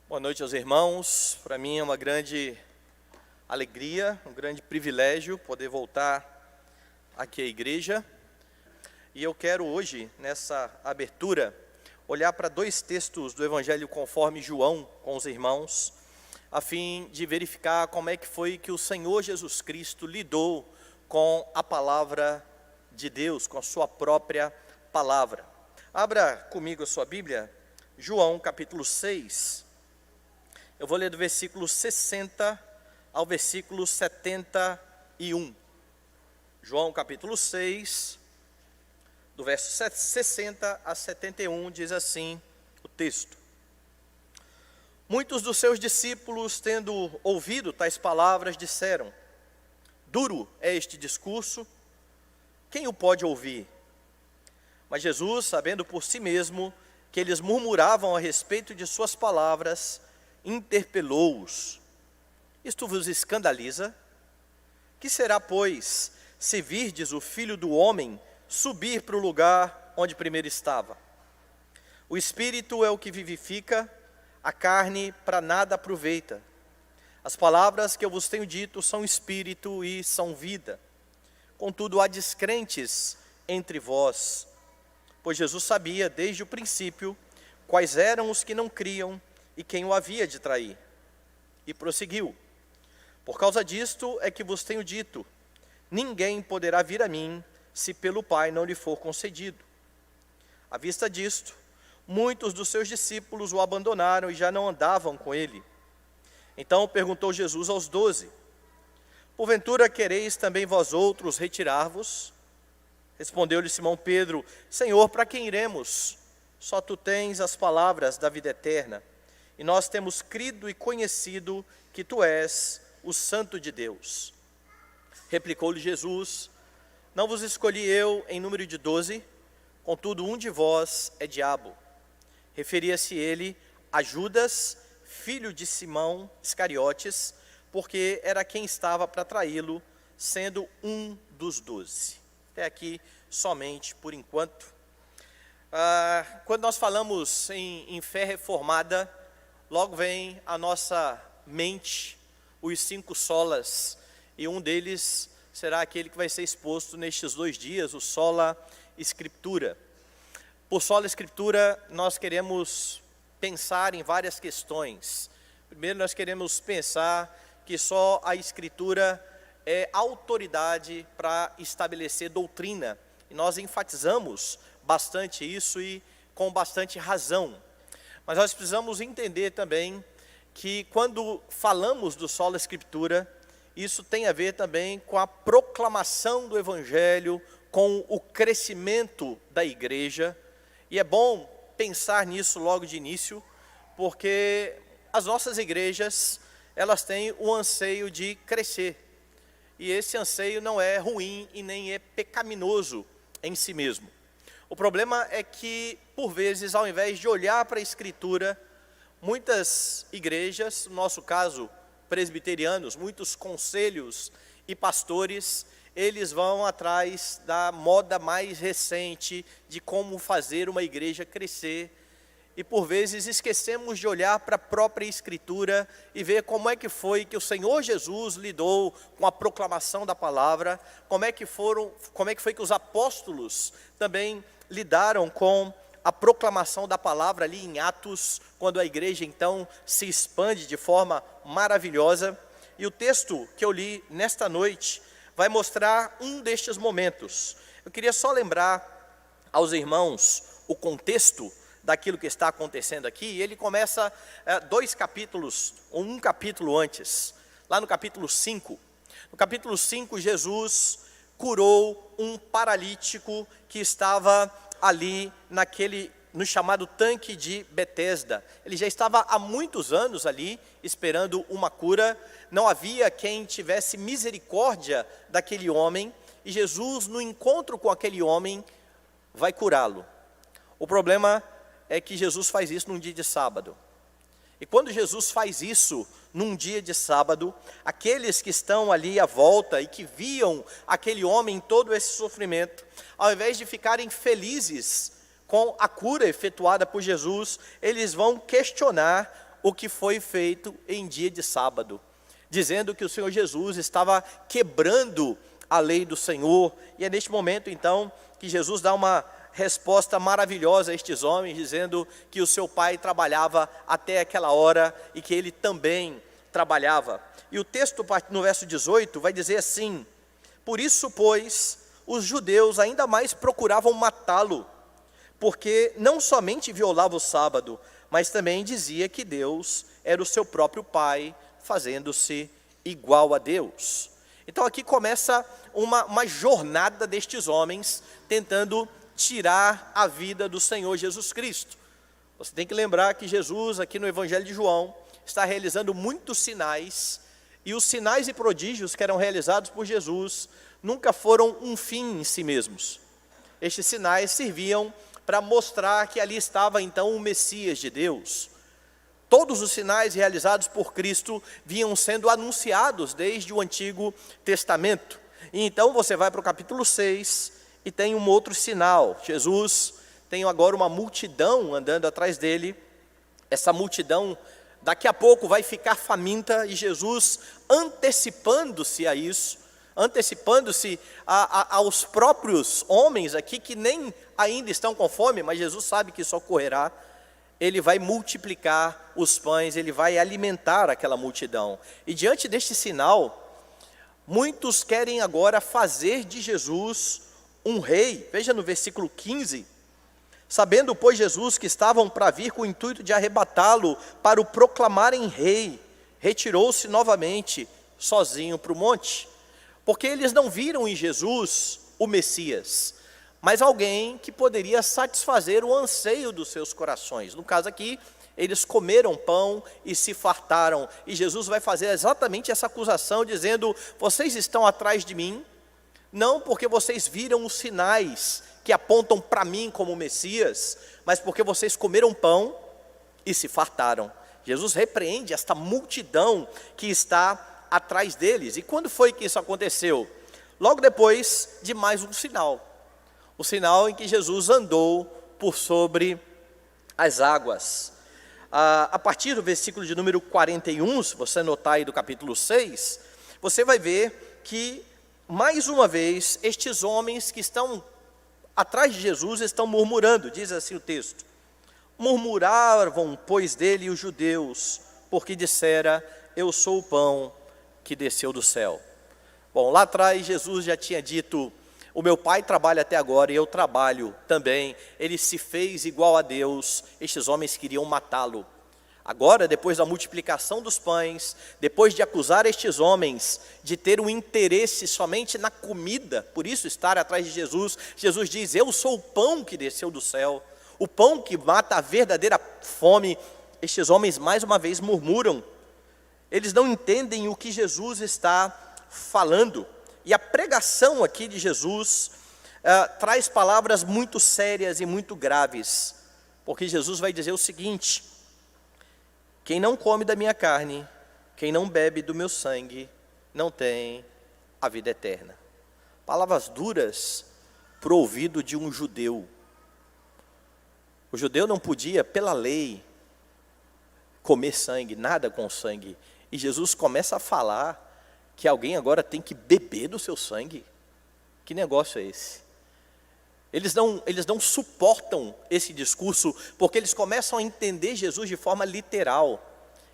Boa noite aos irmãos. Para mim é uma grande alegria, um grande privilégio poder voltar aqui à igreja. E eu quero hoje, nessa abertura, olhar para dois textos do Evangelho conforme João com os irmãos, a fim de verificar como é que foi que o Senhor Jesus Cristo lidou com a palavra de Deus, com a sua própria palavra. Abra comigo a sua Bíblia, João capítulo 6. Eu vou ler do versículo 60 ao versículo 71. João capítulo 6, do verso 60 a 71, diz assim o texto. Muitos dos seus discípulos, tendo ouvido tais palavras, disseram: duro é este discurso, quem o pode ouvir? Mas Jesus, sabendo por si mesmo que eles murmuravam a respeito de suas palavras, interpelou-os: isto vos escandaliza? Que será, pois, se virdes o Filho do Homem subir para o lugar onde primeiro estava? O Espírito é o que vivifica, a carne para nada aproveita. As palavras que eu vos tenho dito são Espírito e são vida. Contudo, há descrentes entre vós, pois Jesus sabia desde o princípio quais eram os que não criam e quem o havia de trair. E prosseguiu: por causa disto é que vos tenho dito, ninguém poderá vir a mim, se pelo Pai não lhe for concedido. À vista disto, muitos dos seus discípulos o abandonaram e já não andavam com ele. Então perguntou Jesus aos 12, porventura quereis também vós outros retirar-vos? Respondeu-lhe Simão Pedro: Senhor, para quem iremos? Só tu tens as palavras da vida eterna. E nós temos crido e conhecido que tu és o Santo de Deus. Replicou-lhe Jesus: não vos escolhi eu em número de 12, contudo um de vós é diabo. Referia-se ele a Judas, filho de Simão Iscariotes, porque era quem estava para traí-lo, sendo um dos 12. Até aqui somente por enquanto. Quando nós falamos em fé reformada, logo vem à nossa mente os 5 solas, e um deles será aquele que vai ser exposto nestes 2 dias, o sola Scriptura. Por sola Scriptura, nós queremos pensar em várias questões. Primeiro, nós queremos pensar que só a Escritura é autoridade para estabelecer doutrina, e nós enfatizamos bastante isso e com bastante razão. Mas nós precisamos entender também que quando falamos do sola Escritura, isso tem a ver também com a proclamação do Evangelho, com o crescimento da igreja. E é bom pensar nisso logo de início, porque as nossas igrejas, elas têm o anseio de crescer. E esse anseio não é ruim e nem é pecaminoso em si mesmo. O problema é que, por vezes, ao invés de olhar para a Escritura, muitas igrejas, no nosso caso, presbiterianos, muitos conselhos e pastores, eles vão atrás da moda mais recente de como fazer uma igreja crescer. E, por vezes, esquecemos de olhar para a própria Escritura e ver como é que foi que o Senhor Jesus lidou com a proclamação da palavra, como é que foi que os apóstolos também lidaram com a proclamação da palavra ali em Atos, quando a igreja então se expande de forma maravilhosa. E o texto que eu li nesta noite vai mostrar um destes momentos. Eu queria só lembrar aos irmãos o contexto daquilo que está acontecendo aqui. Ele começa 2 capítulos, ou um capítulo antes, lá no capítulo 5. No capítulo 5, Jesus curou um paralítico que estava ali no chamado tanque de Betesda. Ele já estava há muitos anos ali, esperando uma cura. Não havia quem tivesse misericórdia daquele homem, e Jesus, no encontro com aquele homem, vai curá-lo. O problema é que Jesus faz isso num dia de sábado. E quando Jesus faz isso num dia de sábado, aqueles que estão ali à volta e que viam aquele homem em todo esse sofrimento, ao invés de ficarem felizes com a cura efetuada por Jesus, eles vão questionar o que foi feito em dia de sábado, dizendo que o Senhor Jesus estava quebrando a lei do Senhor. E é neste momento, então, que Jesus dá uma resposta maravilhosa a estes homens, dizendo que o seu pai trabalhava até aquela hora e que ele também trabalhava. E o texto, no verso 18, vai dizer assim: por isso, pois, os judeus ainda mais procuravam matá-lo, porque não somente violava o sábado, mas também dizia que Deus era o seu próprio pai, fazendo-se igual a Deus. Então aqui começa uma jornada destes homens, tentando tirar a vida do Senhor Jesus Cristo. Você tem que lembrar que Jesus, aqui no Evangelho de João, está realizando muitos sinais, e os sinais e prodígios que eram realizados por Jesus nunca foram um fim em si mesmos. Estes sinais serviam para mostrar que ali estava então o Messias de Deus. Todos os sinais realizados por Cristo vinham sendo anunciados desde o Antigo Testamento. E então você vai para o capítulo 6 e tem um outro sinal. Jesus tem agora uma multidão andando atrás dele. Essa multidão daqui a pouco vai ficar faminta, e Jesus, antecipando-se a isso, antecipando-se aos próprios homens aqui que nem ainda estão com fome, mas Jesus sabe que isso ocorrerá. Ele vai multiplicar os pães, ele vai alimentar aquela multidão. E diante deste sinal, muitos querem agora fazer de Jesus um rei. Veja no versículo 15: sabendo, pois, Jesus que estavam para vir com o intuito de arrebatá-lo para o proclamarem rei, retirou-se novamente sozinho para o monte, porque eles não viram em Jesus o Messias, mas alguém que poderia satisfazer o anseio dos seus corações. No caso aqui, eles comeram pão e se fartaram, e Jesus vai fazer exatamente essa acusação, dizendo: vocês estão atrás de mim, não porque vocês viram os sinais que apontam para mim como Messias, mas porque vocês comeram pão e se fartaram. Jesus repreende esta multidão que está atrás deles. E quando foi que isso aconteceu? Logo depois de mais um sinal. O sinal em que Jesus andou por sobre as águas. A partir do versículo de número 41, se você notar aí do capítulo 6, você vai ver que, mais uma vez, estes homens que estão atrás de Jesus estão murmurando. Diz assim o texto: murmuravam, pois, dele os judeus, porque dissera: eu sou o pão que desceu do céu. Bom, lá atrás Jesus já tinha dito: o meu pai trabalha até agora e eu trabalho também. Ele se fez igual a Deus. Estes homens queriam matá-lo. Agora, depois da multiplicação dos pães, depois de acusar estes homens de ter um interesse somente na comida, por isso estar atrás de Jesus, Jesus diz: eu sou o pão que desceu do céu, o pão que mata a verdadeira fome. Estes homens mais uma vez murmuram. Eles não entendem o que Jesus está falando. E a pregação aqui de Jesus traz palavras muito sérias e muito graves, porque Jesus vai dizer o seguinte: quem não come da minha carne, quem não bebe do meu sangue, não tem a vida eterna. Palavras duras para o ouvido de um judeu. O judeu não podia, pela lei, comer sangue, nada com sangue. E Jesus começa a falar que alguém agora tem que beber do seu sangue. Que negócio é esse? Eles não suportam esse discurso, porque eles começam a entender Jesus de forma literal.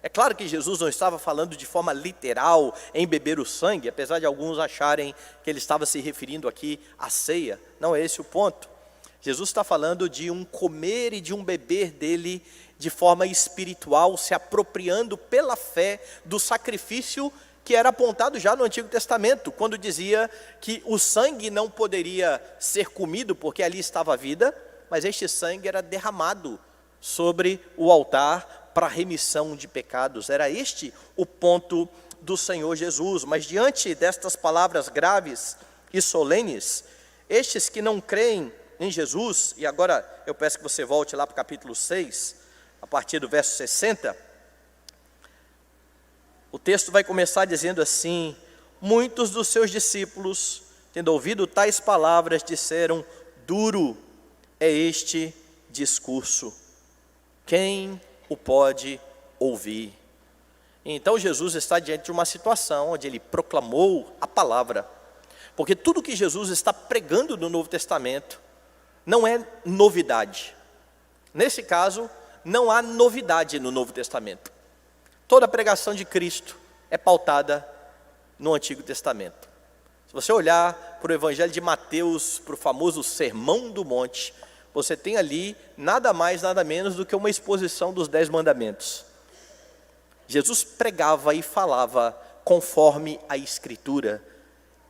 É claro que Jesus não estava falando de forma literal em beber o sangue, apesar de alguns acharem que ele estava se referindo aqui à ceia. Não é esse o ponto. Jesus está falando de um comer e de um beber dele de forma espiritual, se apropriando pela fé do sacrifício que era apontado já no Antigo Testamento, quando dizia que o sangue não poderia ser comido porque ali estava a vida, mas este sangue era derramado sobre o altar para remissão de pecados. Era este o ponto do Senhor Jesus. Mas diante destas palavras graves e solenes, estes que não creem em Jesus, e agora eu peço que você volte lá para o capítulo 6, a partir do verso 60, o texto vai começar dizendo assim: muitos dos seus discípulos, tendo ouvido tais palavras, disseram: duro é este discurso, quem o pode ouvir. Então Jesus está diante de uma situação onde ele proclamou a palavra. Porque tudo que Jesus está pregando no Novo Testamento não é novidade. Nesse caso, não há novidade no Novo Testamento. Toda a pregação de Cristo é pautada no Antigo Testamento. Se você olhar para o Evangelho de Mateus, para o famoso Sermão do Monte, você tem ali nada mais, nada menos do que uma exposição dos 10 mandamentos. Jesus pregava e falava conforme a Escritura.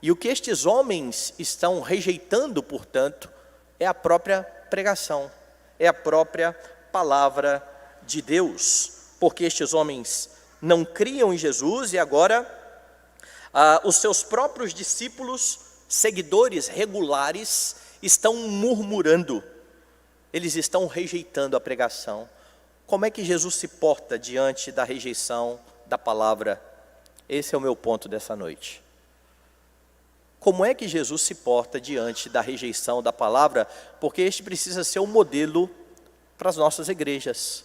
E o que estes homens estão rejeitando, portanto, é a própria pregação, é a própria palavra de Deus. Porque estes homens não criam em Jesus e agora os seus próprios discípulos, seguidores regulares, estão murmurando. Eles estão rejeitando a pregação. Como é que Jesus se porta diante da rejeição da palavra? Esse é o meu ponto dessa noite. Como é que Jesus se porta diante da rejeição da palavra? Porque este precisa ser um modelo para as nossas igrejas,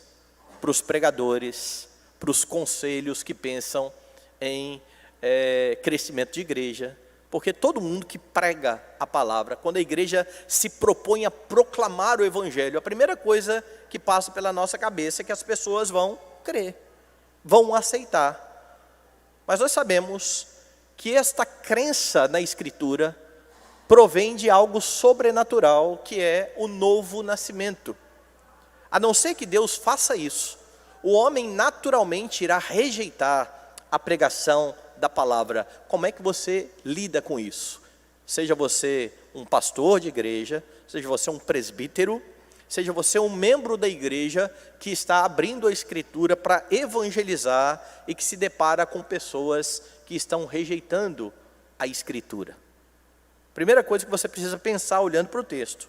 para os pregadores, para os conselhos que pensam em crescimento de igreja. Porque todo mundo que prega a palavra, quando a igreja se propõe a proclamar o Evangelho, a primeira coisa que passa pela nossa cabeça é que as pessoas vão crer, vão aceitar. Mas nós sabemos que esta crença na Escritura provém de algo sobrenatural, que é o novo nascimento. A não ser que Deus faça isso, o homem naturalmente irá rejeitar a pregação da palavra. Como é que você lida com isso? Seja você um pastor de igreja, seja você um presbítero, seja você um membro da igreja que está abrindo a Escritura para evangelizar e que se depara com pessoas que estão rejeitando a Escritura. Primeira coisa que você precisa pensar olhando para o texto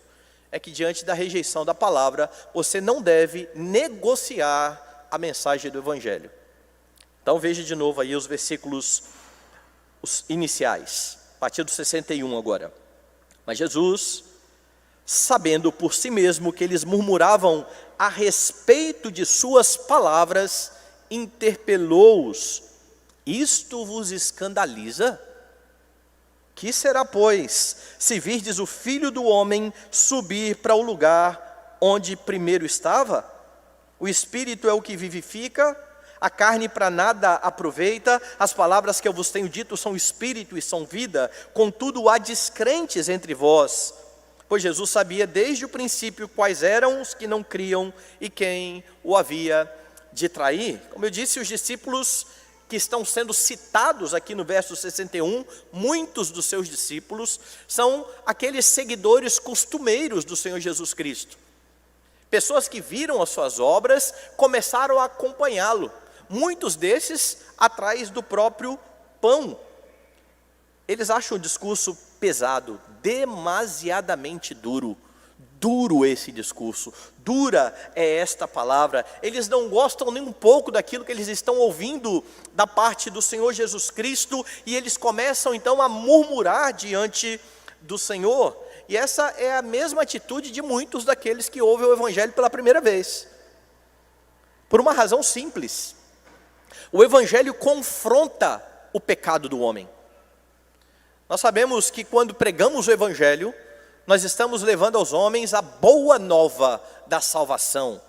é que diante da rejeição da palavra, você não deve negociar a mensagem do Evangelho. Então veja de novo aí os versículos iniciais, a partir do 61 agora. Mas Jesus, sabendo por si mesmo que eles murmuravam a respeito de suas palavras, interpelou-os: isto vos escandaliza? Que será, pois, se virdes o Filho do Homem subir para o lugar onde primeiro estava? O Espírito é o que vivifica, a carne para nada aproveita. As palavras que eu vos tenho dito são Espírito e são vida. Contudo, há descrentes entre vós. Pois Jesus sabia desde o princípio quais eram os que não criam e quem o havia de trair. Como eu disse, os discípulos que estão sendo citados aqui no verso 61, muitos dos seus discípulos são aqueles seguidores costumeiros do Senhor Jesus Cristo. Pessoas que viram as suas obras, começaram a acompanhá-lo. Muitos desses atrás do próprio pão. Eles acham o discurso pesado, demasiadamente duro. Duro esse discurso, dura é esta palavra. Eles não gostam nem um pouco daquilo que eles estão ouvindo da parte do Senhor Jesus Cristo, e eles começam então a murmurar diante do Senhor. E essa é a mesma atitude de muitos daqueles que ouvem o Evangelho pela primeira vez. Por uma razão simples: o Evangelho confronta o pecado do homem. Nós sabemos que quando pregamos o Evangelho, nós estamos levando aos homens a boa nova da salvação.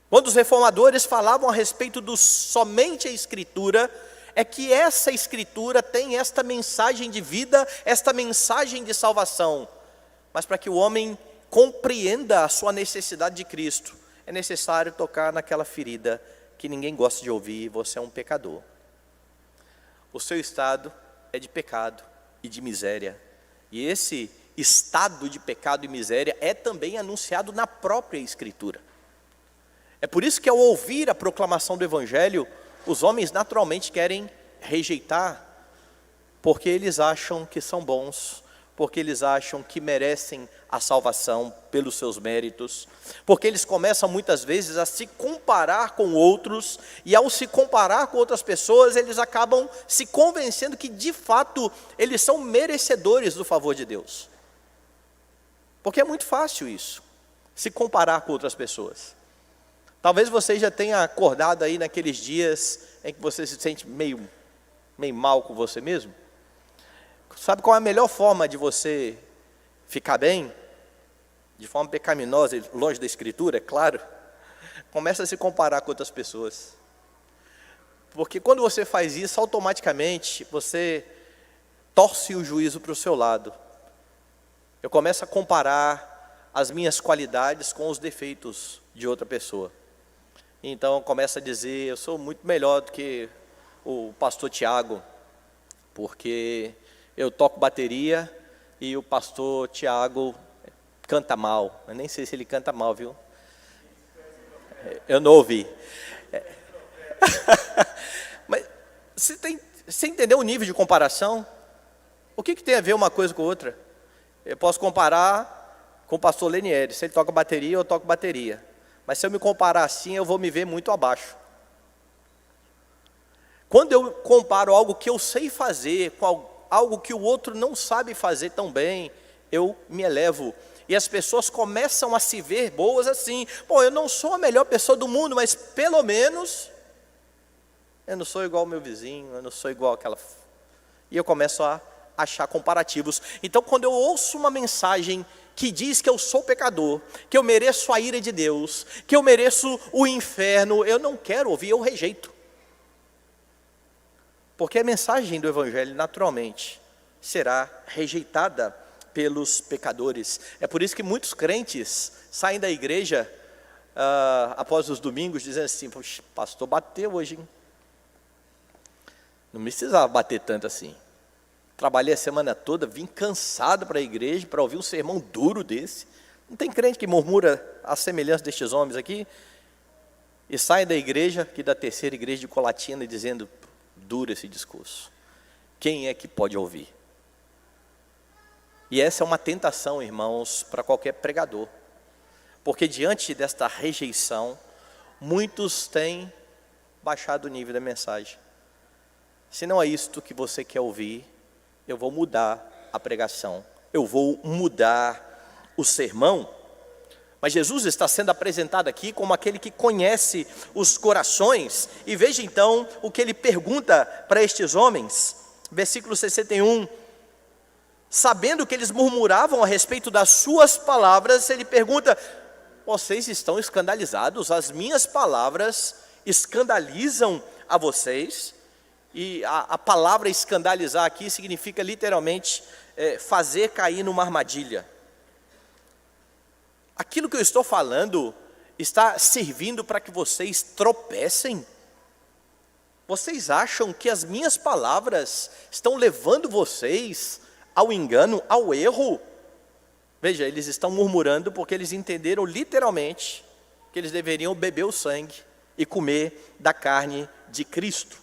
Quando os reformadores falavam a respeito do somente a Escritura, é que essa Escritura tem esta mensagem de vida, esta mensagem de salvação. Mas para que o homem compreenda a sua necessidade de Cristo, é necessário tocar naquela ferida que ninguém gosta de ouvir: você é um pecador. O seu estado é de pecado e de miséria. E esse estado de pecado e miséria é também anunciado na própria Escritura. É por isso que ao ouvir a proclamação do Evangelho, os homens naturalmente querem rejeitar, porque eles acham que são bons, porque eles acham que merecem a salvação pelos seus méritos, porque eles começam muitas vezes a se comparar com outros, e ao se comparar com outras pessoas, eles acabam se convencendo que de fato eles são merecedores do favor de Deus. Porque é muito fácil isso, se comparar com outras pessoas. Talvez você já tenha acordado aí naqueles dias em que você se sente meio mal com você mesmo. Sabe qual é a melhor forma de você ficar bem? De forma pecaminosa e longe da Escritura, é claro. Começa a se comparar com outras pessoas. Porque quando você faz isso, automaticamente você torce o juízo para o seu lado. Eu começo a comparar as minhas qualidades com os defeitos de outra pessoa. Então começa a dizer, eu sou muito melhor do que o pastor Tiago, porque eu toco bateria e o pastor Tiago canta mal. Eu nem sei se ele canta mal, viu? Eu não ouvi. Mas você entendeu o nível de comparação? O que tem a ver uma coisa com outra? Eu posso comparar com o pastor Lenieri. Se ele toca bateria, eu toco bateria. Mas se eu me comparar assim, eu vou me ver muito abaixo. Quando eu comparo algo que eu sei fazer com algo que o outro não sabe fazer tão bem, eu me elevo. E as pessoas começam a se ver boas assim. Pô, eu não sou a melhor pessoa do mundo, mas pelo menos eu não sou igual ao meu vizinho, eu não sou igual àquela. E eu começo a achar comparativos. Então, quando eu ouço uma mensagem que diz que eu sou pecador, que eu mereço a ira de Deus, que eu mereço o inferno, eu não quero ouvir, eu rejeito. Porque a mensagem do Evangelho, naturalmente, será rejeitada pelos pecadores. É por isso que muitos crentes saem da igreja após os domingos, dizendo assim, poxa, pastor bateu hoje, hein? Não precisava bater tanto assim. Trabalhei a semana toda, vim cansado para a igreja, para ouvir um sermão duro desse. Não tem crente que murmura a semelhança destes homens aqui? E sai da igreja, aqui da terceira igreja de Colatina, dizendo, duro esse discurso. Quem é que pode ouvir? E essa é uma tentação, irmãos, para qualquer pregador. Porque diante desta rejeição, muitos têm baixado o nível da mensagem. Se não é isto que você quer ouvir, eu vou mudar a pregação, eu vou mudar o sermão. Mas Jesus está sendo apresentado aqui como aquele que conhece os corações. E veja então o que ele pergunta para estes homens. Versículo 61. Sabendo que eles murmuravam a respeito das suas palavras, ele pergunta, vocês estão escandalizados? As minhas palavras escandalizam a vocês? E a palavra escandalizar aqui significa literalmente fazer cair numa armadilha. Aquilo que eu estou falando está servindo para que vocês tropecem? Vocês acham que as minhas palavras estão levando vocês ao engano, ao erro? Veja, eles estão murmurando porque eles entenderam literalmente que eles deveriam beber o sangue e comer da carne de Cristo.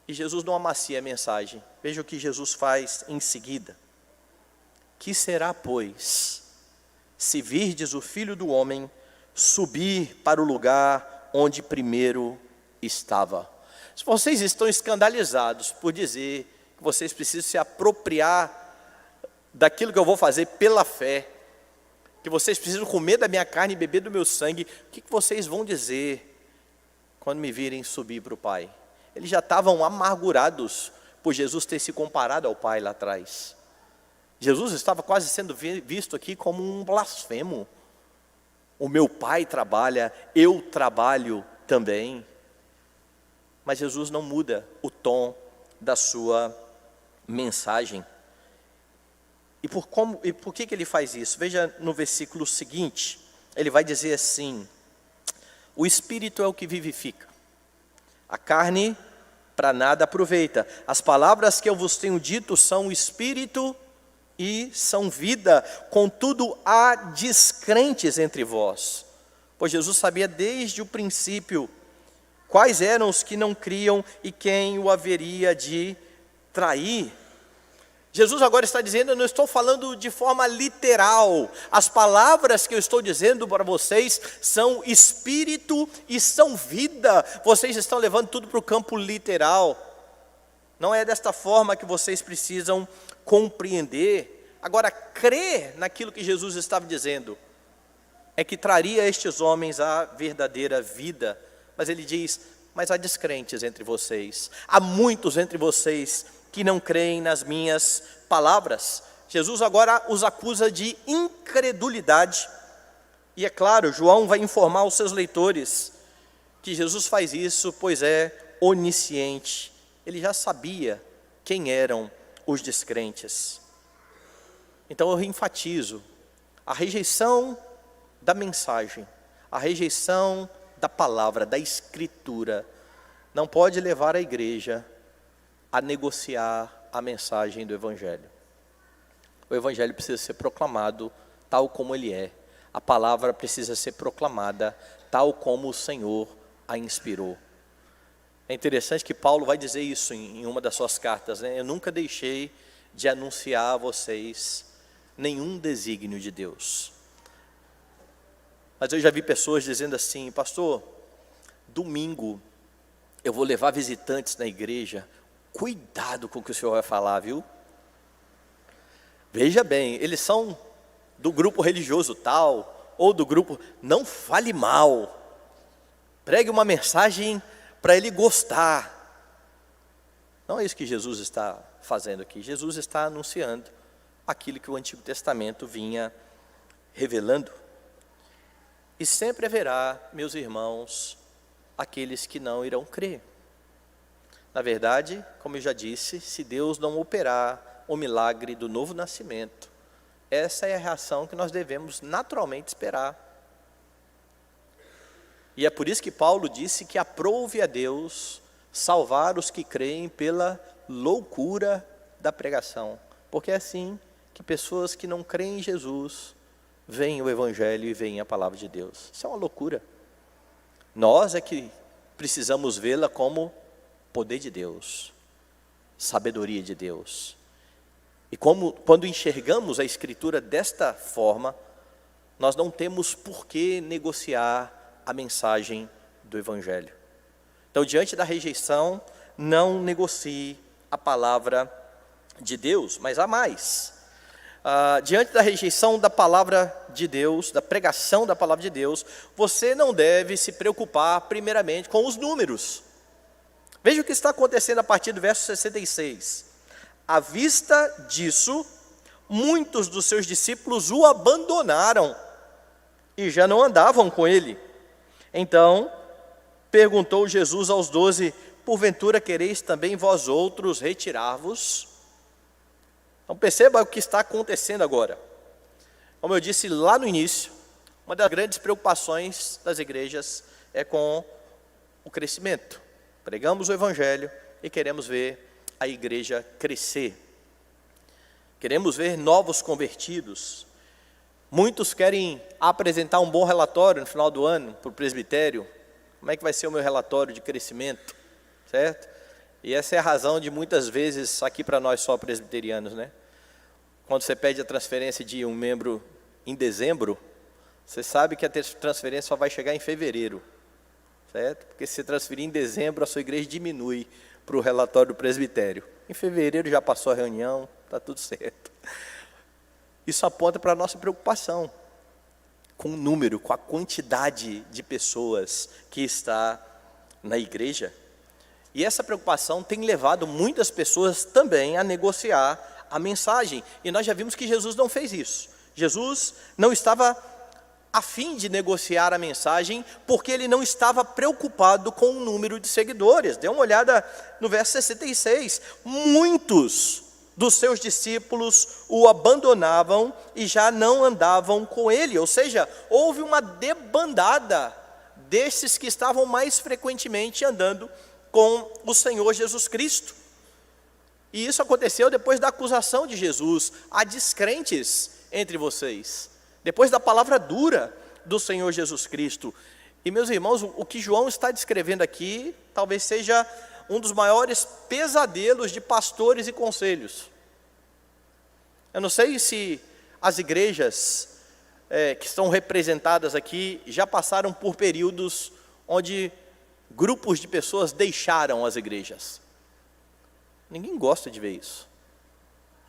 E Jesus não amacia a mensagem. Veja o que Jesus faz em seguida. Que será, pois, se virdes o Filho do Homem subir para o lugar onde primeiro estava? Se vocês estão escandalizados por dizer que vocês precisam se apropriar daquilo que eu vou fazer pela fé, que vocês precisam comer da minha carne e beber do meu sangue, o que vocês vão dizer quando me virem subir para o Pai? Eles já estavam amargurados por Jesus ter se comparado ao Pai lá atrás. Jesus estava quase sendo visto aqui como um blasfemo. O meu Pai trabalha, eu trabalho também. Mas Jesus não muda o tom da sua mensagem. E por que ele faz isso? Veja no versículo seguinte, ele vai dizer assim, o Espírito é o que vivifica. A carne para nada aproveita. As palavras que eu vos tenho dito são espírito e são vida. Contudo, há descrentes entre vós. Pois Jesus sabia desde o princípio quais eram os que não criam e quem o haveria de trair. Jesus agora está dizendo, eu não estou falando de forma literal. As palavras que eu estou dizendo para vocês são espírito e são vida. Vocês estão levando tudo para o campo literal. Não é desta forma que vocês precisam compreender. Agora, crer naquilo que Jesus estava dizendo. é que traria a estes homens a verdadeira vida. Mas ele diz, mas há descrentes entre vocês, há muitos entre vocês que não creem nas minhas palavras. Jesus agora os acusa de incredulidade. E é claro, João vai informar os seus leitores que Jesus faz isso, pois é onisciente. Ele já sabia quem eram os descrentes. Então eu enfatizo, a rejeição da mensagem, a rejeição da palavra, da escritura, não pode levar a igreja a negociar a mensagem do evangelho. O evangelho precisa ser proclamado tal como ele é. A palavra precisa ser proclamada tal como o Senhor a inspirou. É interessante que Paulo vai dizer isso em uma das suas cartas, né? Eu nunca deixei de anunciar a vocês nenhum desígnio de Deus. Mas eu já vi pessoas dizendo assim, pastor, domingo eu vou levar visitantes na igreja, cuidado com o que o senhor vai falar, viu? Veja bem, eles são do grupo religioso tal, ou do grupo, não fale mal, pregue uma mensagem para ele gostar. Não é isso que Jesus está fazendo aqui. Jesus está anunciando aquilo que o Antigo Testamento vinha revelando. E sempre haverá, meus irmãos, aqueles que não irão crer. Na verdade, como eu já disse, se Deus não operar o milagre do novo nascimento, essa é a reação que nós devemos naturalmente esperar. E é por isso que Paulo disse que aprouve a Deus salvar os que creem pela loucura da pregação. Porque é assim que pessoas que não creem em Jesus veem o evangelho e veem a palavra de Deus. Isso é uma loucura. Nós é que precisamos vê-la como poder de Deus, sabedoria de Deus. E quando enxergamos a Escritura desta forma, nós não temos por que negociar a mensagem do evangelho. Então, diante da rejeição, não negocie a palavra de Deus, mas há mais. Diante da rejeição da palavra de Deus, da pregação da palavra de Deus, você não deve se preocupar primeiramente com os números. Veja o que está acontecendo a partir do verso 66. À vista disso, muitos dos seus discípulos o abandonaram e já não andavam com ele. Então, perguntou Jesus aos 12, porventura quereis também vós outros retirar-vos? Então perceba o que está acontecendo agora. Como eu disse lá no início, uma das grandes preocupações das igrejas é com o crescimento. Pregamos o evangelho e queremos ver a igreja crescer. Queremos ver novos convertidos. Muitos querem apresentar um bom relatório no final do ano para o presbitério. Como é que vai ser o meu relatório de crescimento? Certo? E essa é a razão de muitas vezes, aqui para nós só presbiterianos, né? Quando você pede a transferência de um membro em dezembro, você sabe que a transferência só vai chegar em fevereiro. Certo? Porque se você transferir em dezembro, a sua igreja diminui para o relatório do presbitério. Em fevereiro já passou a reunião, está tudo certo. Isso aponta para a nossa preocupação com o número, com a quantidade de pessoas que está na igreja. E essa preocupação tem levado muitas pessoas também a negociar a mensagem. E nós já vimos que Jesus não fez isso. Jesus não estava a fim de negociar a mensagem, porque ele não estava preocupado com o número de seguidores. Dê uma olhada no verso 66. Muitos dos seus discípulos o abandonavam e já não andavam com ele. Ou seja, houve uma debandada desses que estavam mais frequentemente andando com o Senhor Jesus Cristo. E isso aconteceu depois da acusação de Jesus. Há descrentes entre vocês. Depois da palavra dura do Senhor Jesus Cristo. E meus irmãos, o que João está descrevendo aqui, talvez seja um dos maiores pesadelos de pastores e conselhos. Eu não sei se as igrejas que estão representadas aqui já passaram por períodos onde grupos de pessoas deixaram as igrejas. Ninguém gosta de ver isso.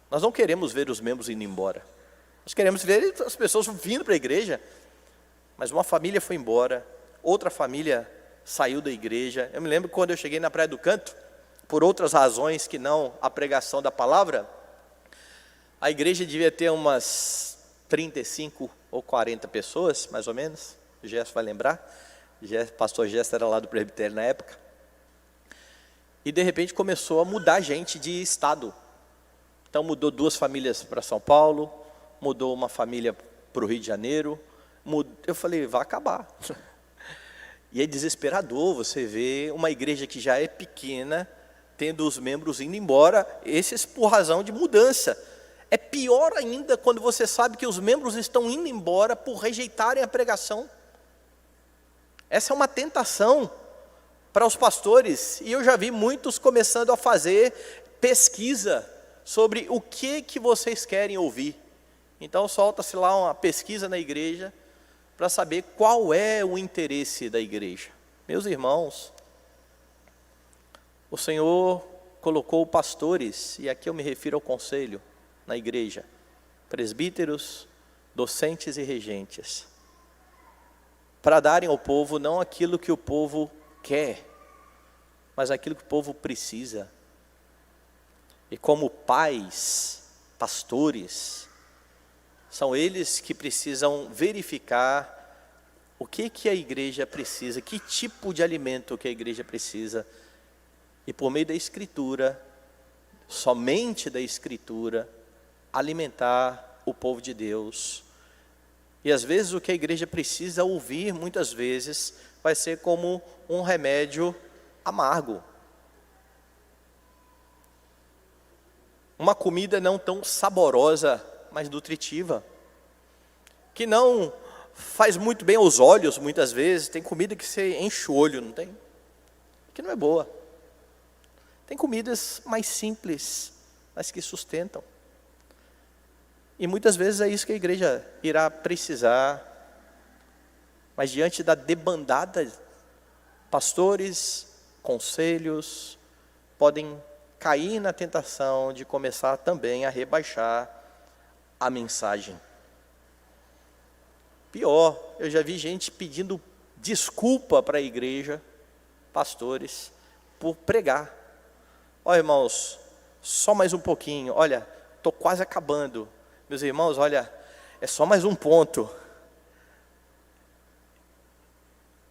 Nós não queremos ver os membros indo embora. Nós queremos ver as pessoas vindo para a igreja. mas uma família foi embora, outra família saiu da igreja. Eu me lembro quando eu cheguei na Praia do Canto, por outras razões que não a pregação da palavra, a igreja devia ter umas 35 ou 40 pessoas, mais ou menos, o Gerson vai lembrar, o pastor Gerson era lá do presbitério na época, e de repente começou a mudar gente de estado. Então mudou 2 famílias para São Paulo, mudou uma família para o Rio de Janeiro, eu falei, vai acabar. E é desesperador você ver uma igreja que já é pequena, tendo os membros indo embora, esses por razão de mudança. É pior ainda quando você sabe que os membros estão indo embora por rejeitarem a pregação. Essa é uma tentação para os pastores, e eu já vi muitos começando a fazer pesquisa sobre o que vocês querem ouvir. Então solta-se lá uma pesquisa na igreja, para saber qual é o interesse da igreja. Meus irmãos, o Senhor colocou pastores, e aqui eu me refiro ao conselho, na igreja, presbíteros, docentes e regentes, para darem ao povo não aquilo que o povo quer, mas aquilo que o povo precisa. E como pais, pastores, são eles que precisam verificar o que a igreja precisa, que tipo de alimento que a igreja precisa, e por meio da Escritura, somente da Escritura, alimentar o povo de Deus. E às vezes o que a igreja precisa ouvir, muitas vezes, vai ser como um remédio amargo. Uma comida não tão saborosa, mas nutritiva, que não faz muito bem aos olhos, muitas vezes. Tem comida que você enche o olho, não tem? Que não é boa. Tem comidas mais simples, mas que sustentam. E muitas vezes é isso que a igreja irá precisar. Mas diante da debandada, pastores, conselhos, podem cair na tentação de começar também a rebaixar a mensagem. Pior, eu já vi gente pedindo desculpa para a igreja, pastores, por pregar. Olha, irmãos, só mais um pouquinho, olha, estou quase acabando. Meus irmãos, olha, é só mais um ponto.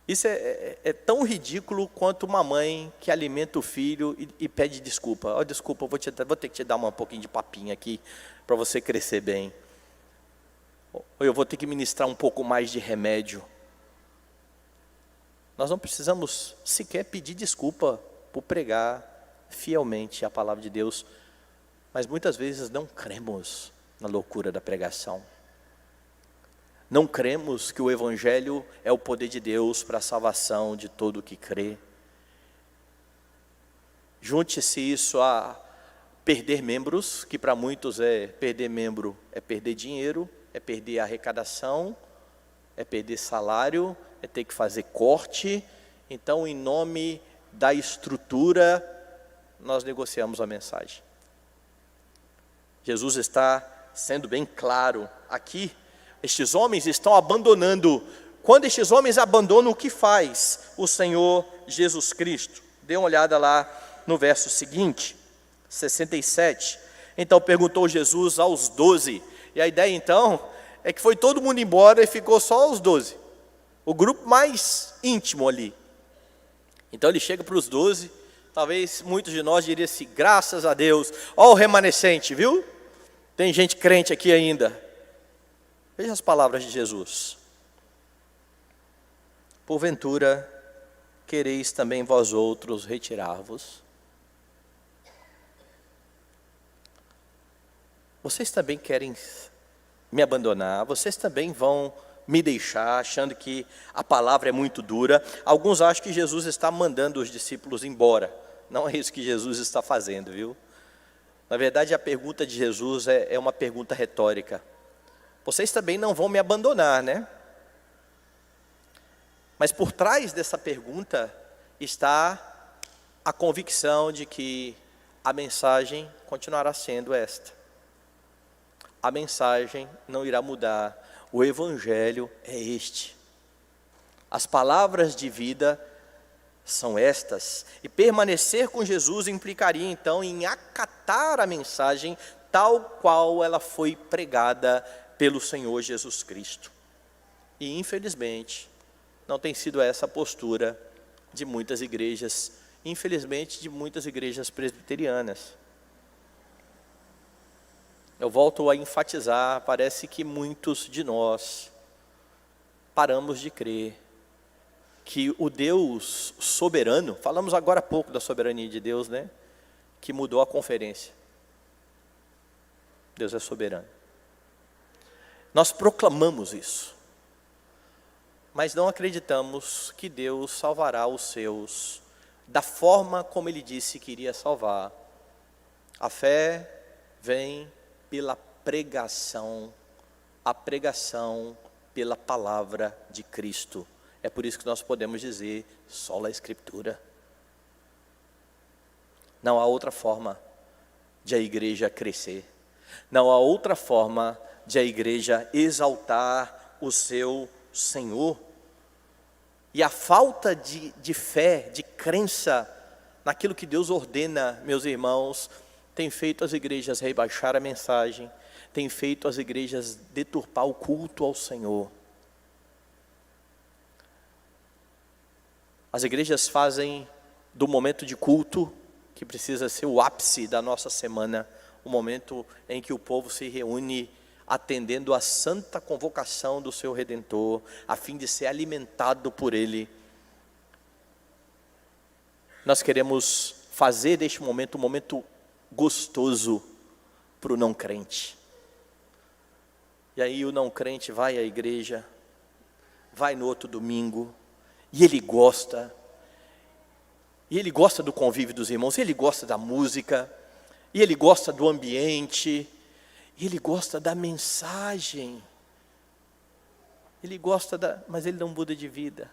Isso é tão ridículo quanto uma mãe que alimenta o filho e pede desculpa. Oh, desculpa, vou ter que te dar um pouquinho de papinha aqui para você crescer bem. Ou eu vou ter que ministrar um pouco mais de remédio. Nós não precisamos sequer pedir desculpa por pregar fielmente a palavra de Deus, mas muitas vezes não cremos na loucura da pregação. Não cremos que o Evangelho é o poder de Deus para a salvação de todo o que crê. Junte-se isso a perder membros, que para muitos perder membro, é perder dinheiro, é perder arrecadação, é perder salário, é ter que fazer corte. Então, em nome da estrutura, nós negociamos a mensagem. Jesus está sendo bem claro aqui. Estes homens estão abandonando. Quando estes homens abandonam, o que faz o Senhor Jesus Cristo? Dê uma olhada lá no verso seguinte, 67. Então perguntou Jesus aos 12. E a ideia então é que foi todo mundo embora e ficou só os 12. O grupo mais íntimo ali. Então ele chega para os 12. Talvez muitos de nós diriam assim, graças a Deus. Ó o remanescente, viu? Tem gente crente aqui ainda. Veja as palavras de Jesus. Porventura, quereis também vós outros retirar-vos? Vocês também querem me abandonar? Vocês também vão me deixar, achando que a palavra é muito dura? Alguns acham que Jesus está mandando os discípulos embora. Não é isso que Jesus está fazendo, viu? Na verdade, a pergunta de Jesus é uma pergunta retórica. Vocês também não vão me abandonar, né? Mas por trás dessa pergunta está a convicção de que a mensagem continuará sendo esta. A mensagem não irá mudar. O Evangelho é este. As palavras de vida são estas. E permanecer com Jesus implicaria então em acatar a mensagem tal qual ela foi pregada pelo Senhor Jesus Cristo. E infelizmente, não tem sido essa a postura de muitas igrejas, infelizmente de muitas igrejas presbiterianas. Eu volto a enfatizar, parece que muitos de nós paramos de crer que o Deus soberano, falamos agora há pouco da soberania de Deus, né? Que mudou a conferência. Deus é soberano. Nós proclamamos isso, mas não acreditamos que Deus salvará os seus da forma como Ele disse que iria salvar. A fé vem pela pregação, a pregação pela palavra de Cristo. É por isso que nós podemos dizer, sola a Escritura. Não há outra forma de a igreja crescer. Não há outra forma de a igreja exaltar o seu Senhor. E a falta de fé, de crença naquilo que Deus ordena, meus irmãos, tem feito as igrejas rebaixar a mensagem, tem feito as igrejas deturpar o culto ao Senhor. As igrejas fazem do momento de culto, que precisa ser o ápice da nossa semana, o momento em que o povo se reúne atendendo à santa convocação do seu Redentor, a fim de ser alimentado por Ele. Nós queremos fazer deste momento um momento gostoso para o não crente. E aí o não crente vai à igreja, vai no outro domingo, e ele gosta do convívio dos irmãos, ele gosta da música, e ele gosta do ambiente, e ele gosta da mensagem, mas ele não muda de vida.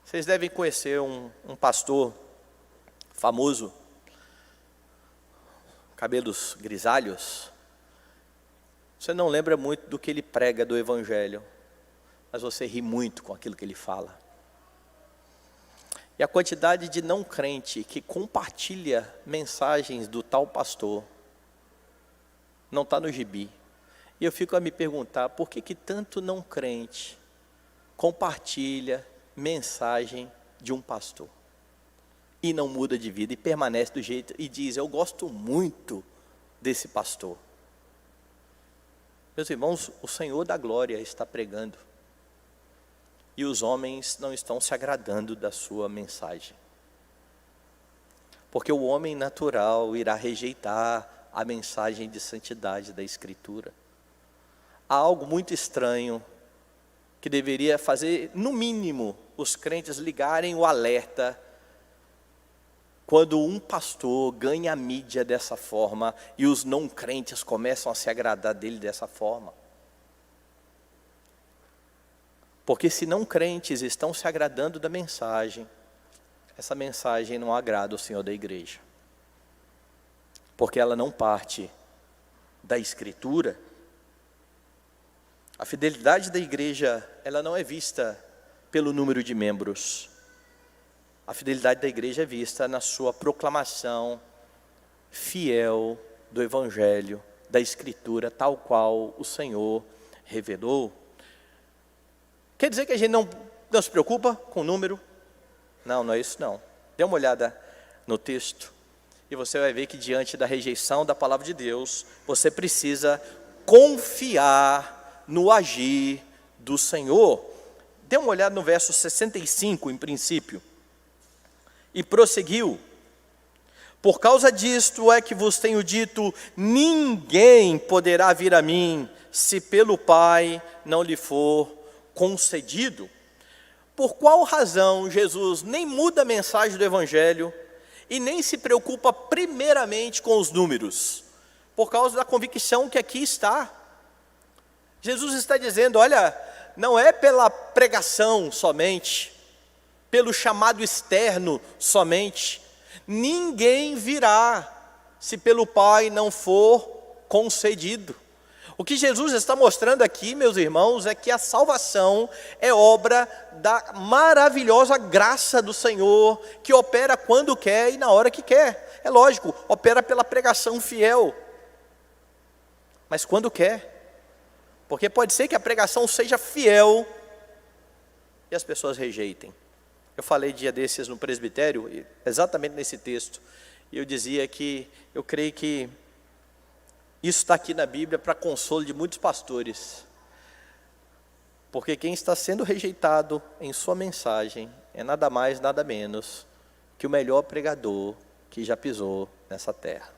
Vocês devem conhecer um pastor famoso, cabelos grisalhos. Você não lembra muito do que ele prega do Evangelho, mas você ri muito com aquilo que ele fala. E a quantidade de não crente que compartilha mensagens do tal pastor não está no gibi. E eu fico a me perguntar, por que tanto não crente compartilha mensagem de um pastor e não muda de vida e permanece do jeito e diz, eu gosto muito desse pastor. Meus irmãos, o Senhor da glória está pregando e os homens não estão se agradando da sua mensagem, porque o homem natural irá rejeitar a mensagem de santidade da Escritura. Há algo muito estranho que deveria fazer, no mínimo, os crentes ligarem o alerta quando um pastor ganha a mídia dessa forma e os não crentes começam a se agradar dele dessa forma. Porque se não crentes estão se agradando da mensagem, essa mensagem não agrada o Senhor da igreja. Porque ela não parte da Escritura. A fidelidade da igreja, ela não é vista pelo número de membros. A fidelidade da igreja é vista na sua proclamação fiel do Evangelho, da Escritura, tal qual o Senhor revelou. Quer dizer que a gente não se preocupa com o número? Não, não é isso não. Dê uma olhada no texto e você vai ver que diante da rejeição da palavra de Deus, você precisa confiar no agir do Senhor. Dê uma olhada no verso 65, em princípio. E prosseguiu, por causa disto é que vos tenho dito, ninguém poderá vir a mim, se pelo Pai não lhe for concedido. Por qual razão Jesus nem muda a mensagem do Evangelho, e nem se preocupa primeiramente com os números? Por causa da convicção que aqui está. Jesus está dizendo, olha, não é pela pregação somente, pelo chamado externo somente, ninguém virá, se pelo Pai não for concedido. O que Jesus está mostrando aqui, meus irmãos, é que a salvação é obra da maravilhosa graça do Senhor, que opera quando quer e na hora que quer. É lógico, opera pela pregação fiel, mas quando quer. Porque pode ser que a pregação seja fiel e as pessoas rejeitem. Eu falei dia desses no presbitério, exatamente nesse texto, e eu dizia que eu creio que isso está aqui na Bíblia para consolo de muitos pastores. Porque quem está sendo rejeitado em sua mensagem é nada mais, nada menos que o melhor pregador que já pisou nessa terra.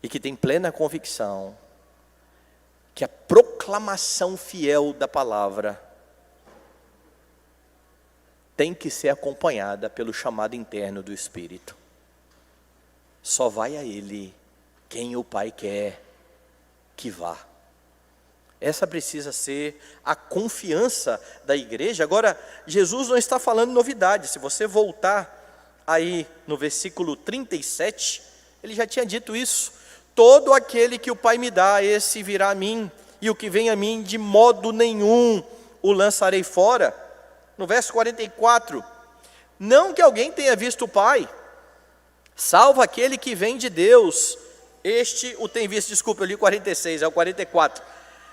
E que tem plena convicção que a proclamação fiel da palavra tem que ser acompanhada pelo chamado interno do Espírito. Só vai a Ele quem o Pai quer que vá. Essa precisa ser a confiança da igreja. Agora, Jesus não está falando novidade. Se você voltar aí no versículo 37, ele já tinha dito isso. Todo aquele que o Pai me dá, esse virá a mim, e o que vem a mim, de modo nenhum o lançarei fora. No verso 44, não que alguém tenha visto o Pai, salvo aquele que vem de Deus, este o tem visto. Desculpa, eu li 46, é o 44.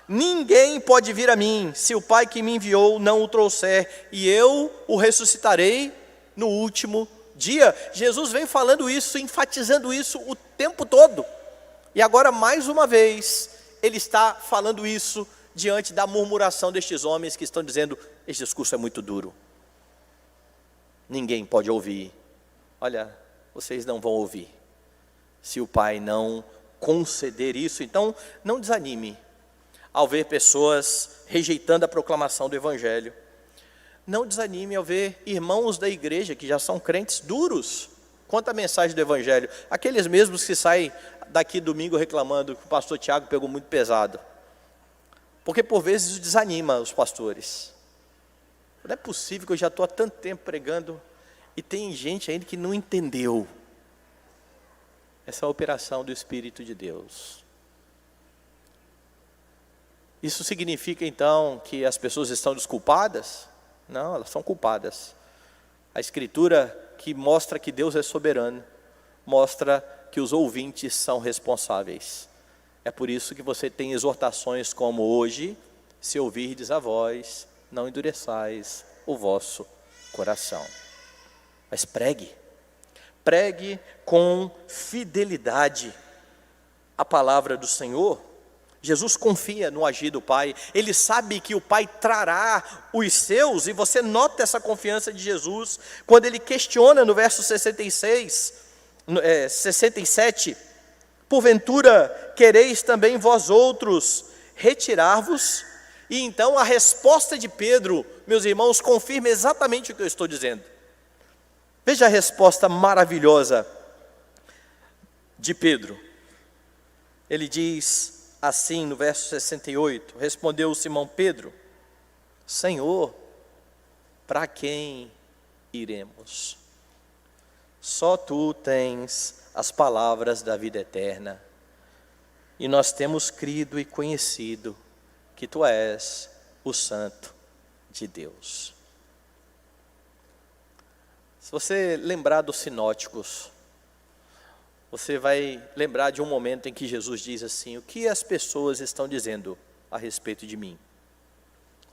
Ninguém pode vir a mim, se o Pai que me enviou não o trouxer, e eu o ressuscitarei no último dia. Jesus vem falando isso, enfatizando isso o tempo todo. E agora, mais uma vez, ele está falando isso diante da murmuração destes homens que estão dizendo: esse discurso é muito duro, ninguém pode ouvir. Olha, vocês não vão ouvir, se o Pai não conceder isso. Então, não desanime ao ver pessoas rejeitando a proclamação do Evangelho. Não desanime ao ver irmãos da igreja que já são crentes duros quanto à mensagem do Evangelho. Aqueles mesmos que saem daqui domingo reclamando que o pastor Tiago pegou muito pesado. Porque por vezes isso desanima os pastores. Não é possível que eu já estou há tanto tempo pregando e tem gente ainda que não entendeu essa operação do Espírito de Deus. Isso significa então que as pessoas estão desculpadas? Não, elas são culpadas. A Escritura, que mostra que Deus é soberano, mostra que os ouvintes são responsáveis. É por isso que você tem exortações como hoje: se ouvirdes a voz, não endureçais o vosso coração. Mas pregue com fidelidade a palavra do Senhor. Jesus confia no agir do Pai, ele sabe que o Pai trará os seus, e você nota essa confiança de Jesus, quando ele questiona no verso 67, porventura quereis também vós outros retirar-vos? E então a resposta de Pedro, meus irmãos, confirma exatamente o que eu estou dizendo. Veja a resposta maravilhosa de Pedro. Ele diz assim no verso 68, respondeu Simão Pedro: Senhor, para quem iremos? Só tu tens as palavras da vida eterna, e nós temos crido e conhecido que tu és o Santo de Deus. Se você lembrar dos sinóticos, você vai lembrar de um momento em que Jesus diz assim: o que as pessoas estão dizendo a respeito de mim?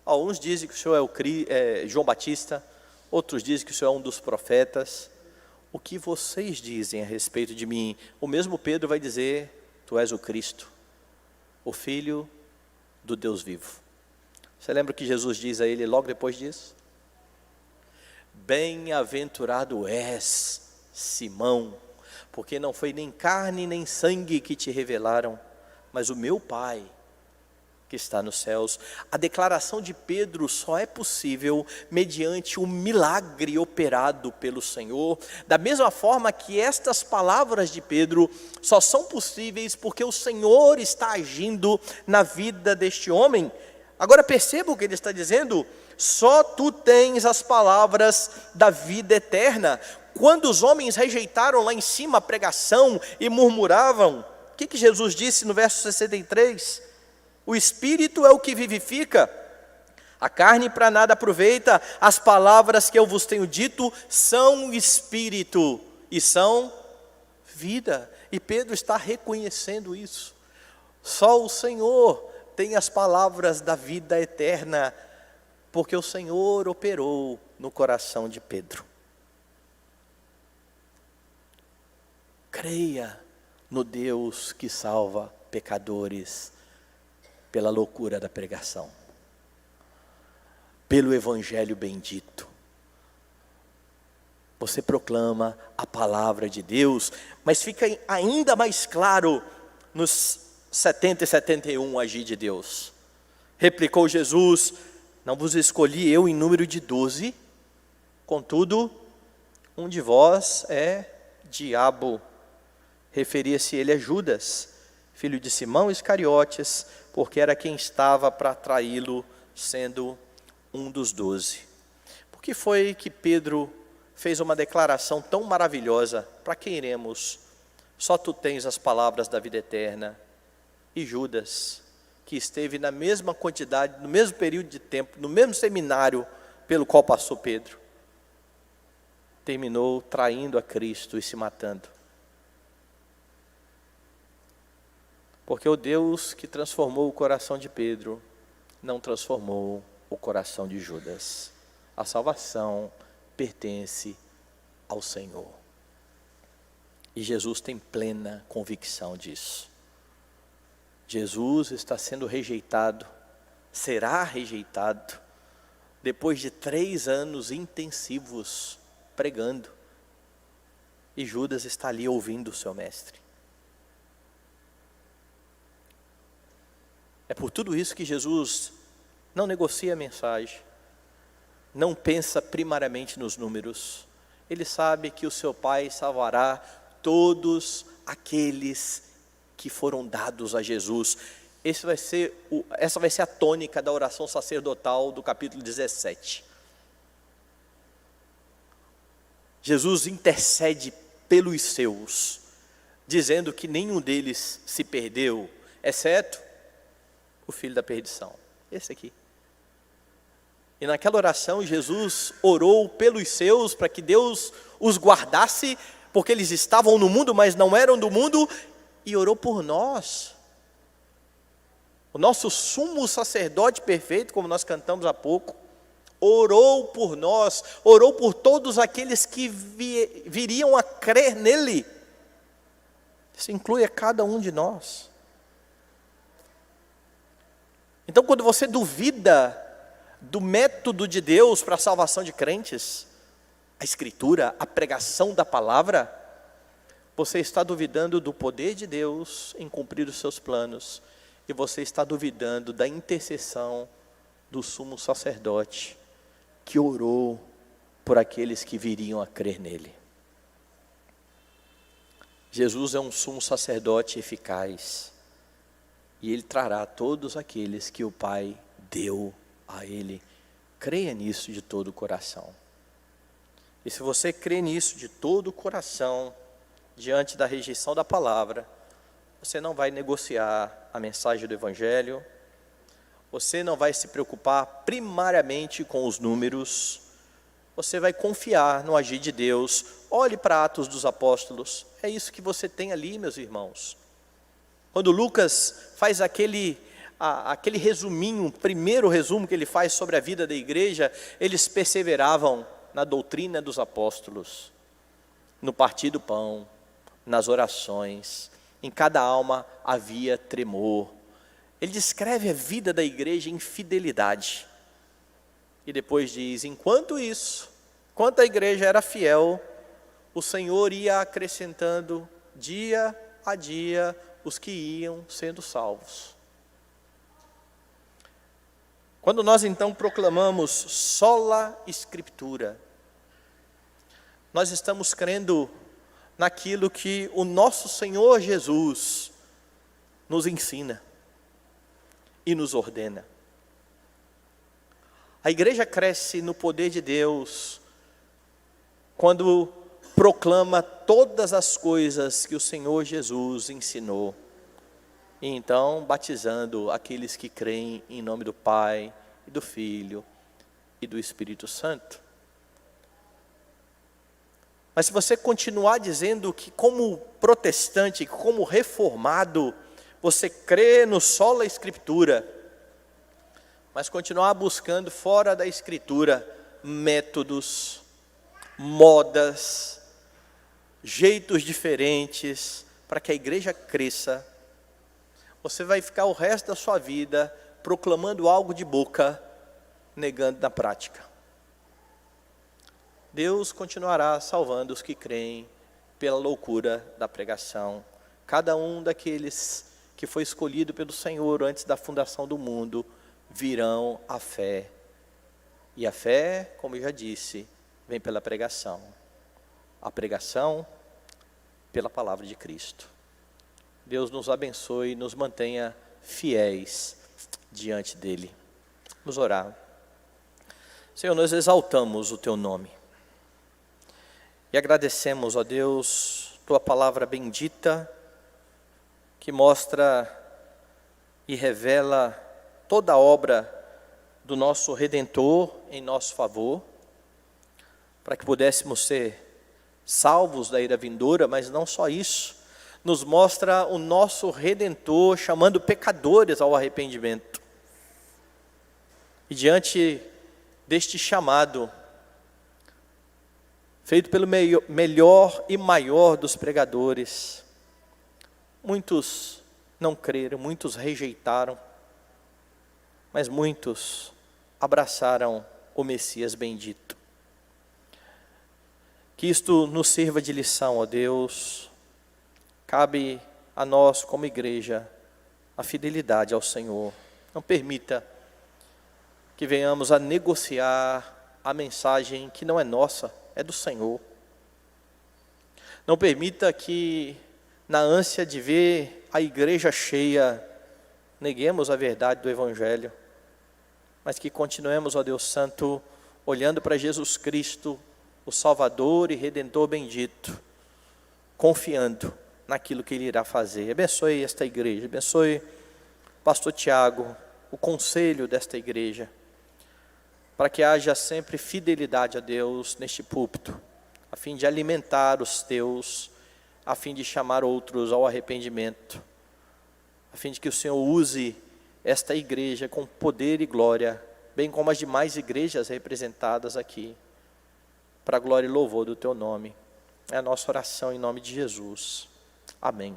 Alguns dizem que o Senhor é João Batista, outros dizem que o Senhor é um dos profetas. O que vocês dizem a respeito de mim? O mesmo Pedro vai dizer: tu és o Cristo, o Filho do Deus vivo. Você lembra o que Jesus diz a ele logo depois disso? Bem-aventurado és, Simão, porque não foi nem carne nem sangue que te revelaram, mas o meu Pai que está nos céus. A declaração de Pedro só é possível mediante o milagre operado pelo Senhor, da mesma forma que estas palavras de Pedro só são possíveis porque o Senhor está agindo na vida deste homem. Agora perceba o que ele está dizendo: só tu tens as palavras da vida eterna. quando os homens rejeitaram lá em cima a pregação e murmuravam, o que Jesus disse no verso 63? O Espírito é o que vivifica, a carne para nada aproveita. As palavras que eu vos tenho dito são Espírito e são vida. E Pedro está reconhecendo isso. Só o Senhor tem as palavras da vida eterna, porque o Senhor operou no coração de Pedro. Creia no Deus que salva pecadores pela loucura da pregação, pelo Evangelho bendito. Você proclama a palavra de Deus, mas fica ainda mais claro nos 70 e 71 agir de Deus. Replicou Jesus: não vos escolhi eu em número de 12, contudo, um de vós é diabo. Referia-se ele a Judas, filho de Simão Iscariotes, porque era quem estava para traí-lo, sendo um dos 12. Por que foi que Pedro fez uma declaração tão maravilhosa? Para quem iremos? Só tu tens as palavras da vida eterna. E Judas, que esteve na mesma quantidade, no mesmo período de tempo, no mesmo seminário pelo qual passou Pedro, terminou traindo a Cristo e se matando. Porque o Deus que transformou o coração de Pedro não transformou o coração de Judas. A salvação pertence ao Senhor. E Jesus tem plena convicção disso. Jesus está sendo rejeitado, será rejeitado, depois de 3 anos intensivos pregando. E Judas está ali ouvindo o seu mestre. É por tudo isso que Jesus não negocia a mensagem, não pensa primariamente nos números. Ele sabe que o seu Pai salvará todos aqueles que foram dados a Jesus. Essa vai ser a tônica da oração sacerdotal do capítulo 17. Jesus intercede pelos seus, dizendo que nenhum deles se perdeu, exceto o filho da perdição, esse aqui. E naquela oração Jesus orou pelos seus, para que Deus os guardasse, porque eles estavam no mundo, mas não eram do mundo, e orou por nós. O nosso sumo sacerdote perfeito, como nós cantamos há pouco, orou por nós, orou por todos aqueles que viriam a crer nele. Isso inclui a cada um de nós. Então, quando você duvida do método de Deus para a salvação de crentes, a Escritura, a pregação da palavra, você está duvidando do poder de Deus em cumprir os seus planos, e você está duvidando da intercessão do sumo sacerdote, que orou por aqueles que viriam a crer nele. Jesus é um sumo sacerdote eficaz, e ele trará todos aqueles que o Pai deu a ele. Creia nisso de todo o coração. E se você crê nisso de todo o coração, diante da rejeição da palavra, você não vai negociar a mensagem do Evangelho, você não vai se preocupar primariamente com os números, você vai confiar no agir de Deus. Olhe para Atos dos Apóstolos, é isso que você tem ali, meus irmãos. Quando Lucas faz aquele resuminho, o primeiro resumo que ele faz sobre a vida da igreja, eles perseveravam na doutrina dos apóstolos, no partir do pão, nas orações, em cada alma havia tremor. Ele descreve a vida da igreja em fidelidade. E depois diz: enquanto a igreja era fiel, o Senhor ia acrescentando dia a dia os que iam sendo salvos. Quando nós então proclamamos sola Escritura, nós estamos crendo naquilo que o nosso Senhor Jesus nos ensina e nos ordena. A igreja cresce no poder de Deus quando proclama todas as coisas que o Senhor Jesus ensinou. E então, batizando aqueles que creem em nome do Pai, e do Filho e do Espírito Santo. Mas se você continuar dizendo que como protestante, como reformado, você crê no sola Escritura, mas continuar buscando fora da Escritura métodos, modas, jeitos diferentes para que a igreja cresça, você vai ficar o resto da sua vida proclamando algo de boca, negando na prática. Deus continuará salvando os que creem pela loucura da pregação. Cada um daqueles que foi escolhido pelo Senhor antes da fundação do mundo virão à fé. E a fé, como eu já disse, vem pela pregação. A pregação pela palavra de Cristo. Deus nos abençoe e nos mantenha fiéis diante dele. Vamos orar. Senhor, nós exaltamos o teu nome. E agradecemos, ó Deus, tua palavra bendita, que mostra e revela toda a obra do nosso Redentor em nosso favor, para que pudéssemos ser salvos da ira vindoura, mas não só isso, nos mostra o nosso Redentor chamando pecadores ao arrependimento. E diante deste chamado, feito pelo melhor e maior dos pregadores, muitos não creram, muitos rejeitaram, mas muitos abraçaram o Messias bendito. Que isto nos sirva de lição, ó Deus. Cabe a nós, como igreja, a fidelidade ao Senhor. Não permita que venhamos a negociar a mensagem que não é nossa, é do Senhor. Não permita que, na ânsia de ver a igreja cheia, neguemos a verdade do Evangelho, mas que continuemos, ó Deus Santo, olhando para Jesus Cristo, o Salvador e Redentor bendito, confiando naquilo que Ele irá fazer. Abençoe esta igreja, abençoe o pastor Tiago, o conselho desta igreja, para que haja sempre fidelidade a Deus neste púlpito, a fim de alimentar os teus, a fim de chamar outros ao arrependimento, a fim de que o Senhor use esta igreja com poder e glória, bem como as demais igrejas representadas aqui, para a glória e louvor do teu nome. É a nossa oração em nome de Jesus. Amém.